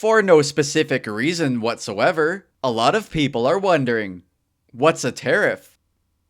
For no specific reason whatsoever, a lot of people are wondering, what's a tariff?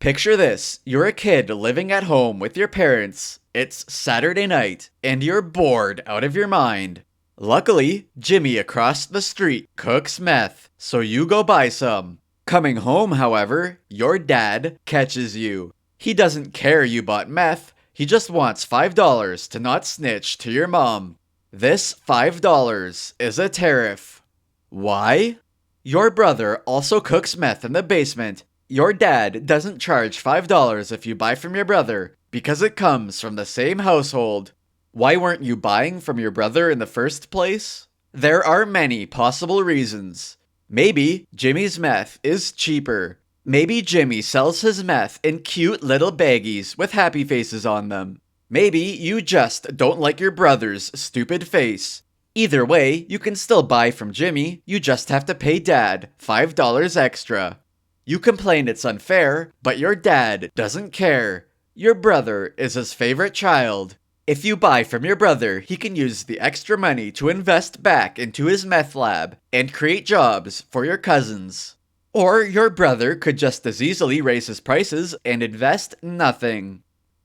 Picture this, you're a kid living at home with your parents, it's Saturday night, and you're bored out of your mind. Luckily, Jimmy across the street cooks meth, so you go buy some. Coming home, however, your dad catches you. He doesn't care you bought meth, he just wants $5 to not snitch to your mom. This $5 is a tariff. Why? Your brother also cooks meth in the basement. Your dad doesn't charge $5 if you buy from your brother, because it comes from the same household. Why weren't you buying from your brother in the first place? There are many possible reasons. Maybe Jimmy's meth is cheaper. Maybe Jimmy sells his meth in cute little baggies with happy faces on them. Maybe you just don't like your brother's stupid face. Either way, you can still buy from Jimmy, you just have to pay Dad $5 extra. You complain it's unfair, but your dad doesn't care. Your brother is his favorite child. If you buy from your brother, he can use the extra money to invest back into his meth lab and create jobs for your cousins. Or your brother could just as easily raise his prices and invest nothing.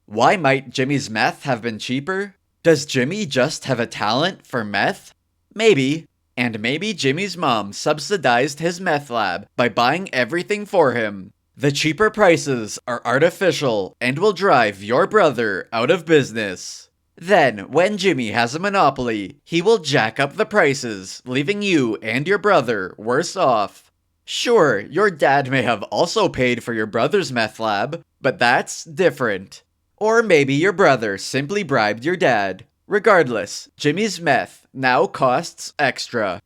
Why might Jimmy's meth have been cheaper? Does Jimmy just have a talent for meth? Maybe. And maybe Jimmy's mom subsidized his meth lab by buying everything for him. The cheaper prices are artificial and will drive your brother out of business. Then, when Jimmy has a monopoly, he will jack up the prices, leaving you and your brother worse off. Sure, your dad may have also paid for your brother's meth lab, but that's different. Or maybe your brother simply bribed your dad. Regardless, Jimmy's meth now costs extra.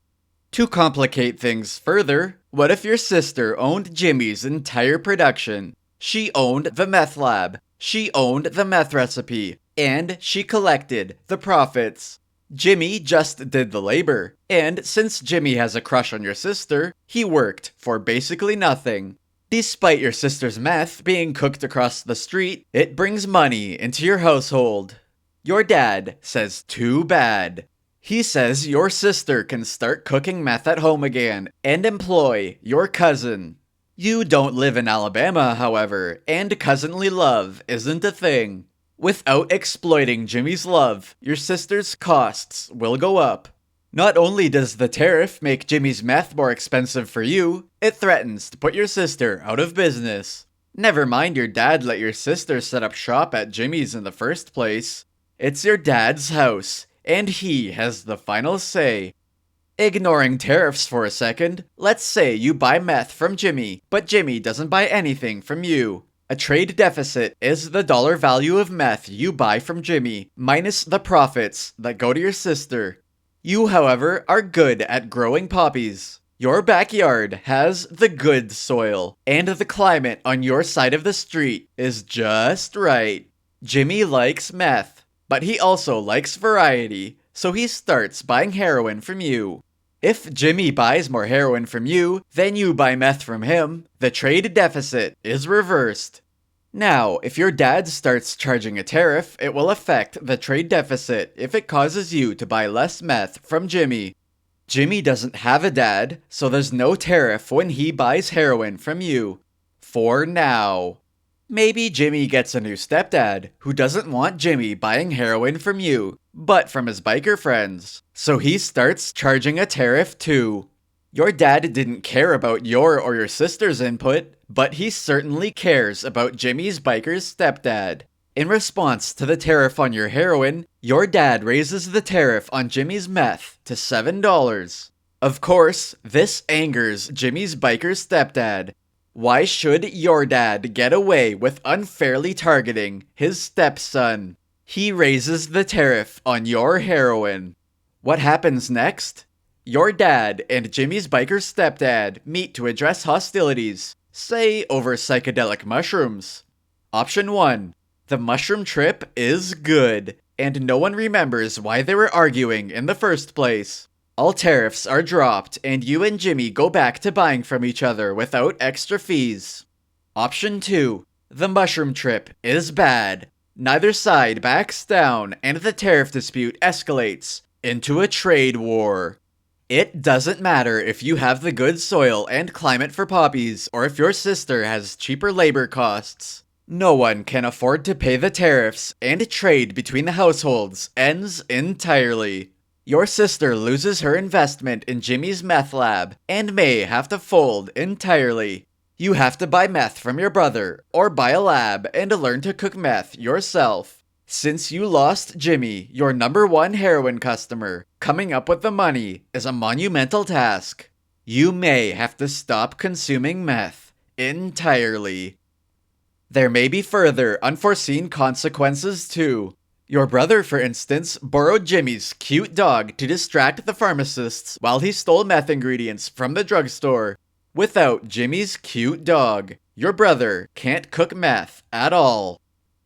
To complicate things further, what if your sister owned Jimmy's entire production? She owned the meth lab, she owned the meth recipe, and she collected the profits. Jimmy just did the labor, and since Jimmy has a crush on your sister, he worked for basically nothing. Despite your sister's meth being cooked across the street, it brings money into your household. Your dad says too bad. He says your sister can start cooking meth at home again and employ your cousin. You don't live in Alabama, however, and cousinly love isn't a thing. Without exploiting Jimmy's love, your sister's costs will go up. Not only does the tariff make Jimmy's meth more expensive for you, it threatens to put your sister out of business. Never mind your dad let your sister set up shop at Jimmy's in the first place. It's your dad's house, and he has the final say. Ignoring tariffs for a second, let's say you buy meth from Jimmy, but Jimmy doesn't buy anything from you. A trade deficit is the dollar value of meth you buy from Jimmy, minus the profits that go to your sister. You, however, are good at growing poppies. Your backyard has the good soil, and the climate on your side of the street is just right. Jimmy likes meth, but he also likes variety, so he starts buying heroin from you. If Jimmy buys more heroin from you, then you buy meth from him, the trade deficit is reversed. Now, if your dad starts charging a tariff, it will affect the trade deficit if it causes you to buy less meth from Jimmy. Jimmy doesn't have a dad, so there's no tariff when he buys heroin from you. For now. Maybe Jimmy gets a new stepdad who doesn't want Jimmy buying heroin from you, but from his biker friends. So he starts charging a tariff too. Your dad didn't care about your or your sister's input, but he certainly cares about Jimmy's biker's stepdad. In response to the tariff on your heroin, your dad raises the tariff on Jimmy's meth to $7. Of course, this angers Jimmy's biker's stepdad. Why should your dad get away with unfairly targeting his stepson? He raises the tariff on your heroin. What happens next? Your dad and Jimmy's biker's stepdad meet to address hostilities, say over psychedelic mushrooms. Option 1. The mushroom trip is good, and no one remembers why they were arguing in the first place. All tariffs are dropped, and you and Jimmy go back to buying from each other without extra fees. Option 2. The mushroom trip is bad. Neither side backs down, and the tariff dispute escalates into a trade war. It doesn't matter if you have the good soil and climate for poppies, or if your sister has cheaper labor costs. No one can afford to pay the tariffs, and trade between the households ends entirely. Your sister loses her investment in Jimmy's meth lab, and may have to fold entirely. You have to buy meth from your brother, or buy a lab and learn to cook meth yourself. Since you lost Jimmy, your number one heroin customer, coming up with the money is a monumental task. You may have to stop consuming meth entirely. There may be further unforeseen consequences too. Your brother, for instance, borrowed Jimmy's cute dog to distract the pharmacists while he stole meth ingredients from the drugstore. Without Jimmy's cute dog, your brother can't cook meth at all.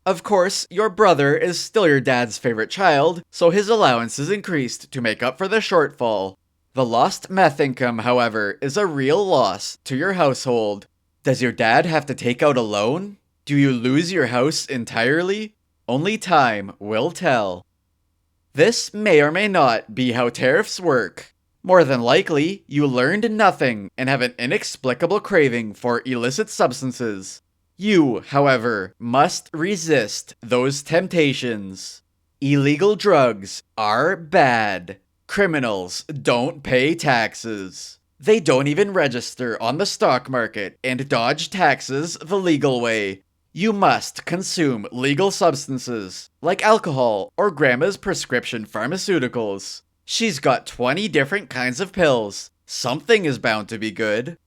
Of course, your brother is still your dad's favorite child, so his allowance is increased to make up for the shortfall. The lost meth income, however, is a real loss to your household. Does your dad have to take out a loan? Do you lose your house entirely? Only time will tell. This may or may not be how tariffs work. More than likely, you learned nothing and have an inexplicable craving for illicit substances. You, however, must resist those temptations. Illegal drugs are bad. Criminals don't pay taxes. They don't even register on the stock market and dodge taxes the legal way. You must consume legal substances, like alcohol or grandma's prescription pharmaceuticals. She's got 20 different kinds of pills. Something is bound to be good.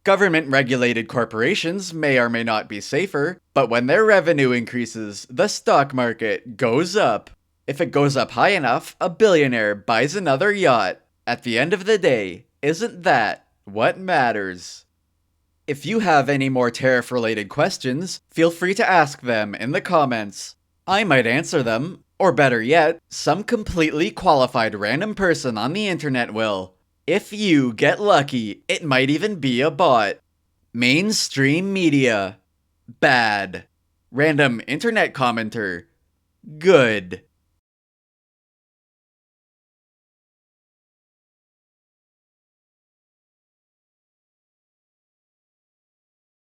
Government-regulated corporations may or may not be safer, but when their revenue increases, the stock market goes up. If it goes up high enough, a billionaire buys another yacht. At the end of the day, isn't that what matters? If you have any more tariff-related questions, feel free to ask them in the comments. I might answer them. Or better yet, some completely qualified random person on the internet will. If you get lucky, it might even be a bot. Mainstream media. Bad. Random internet commenter. Good.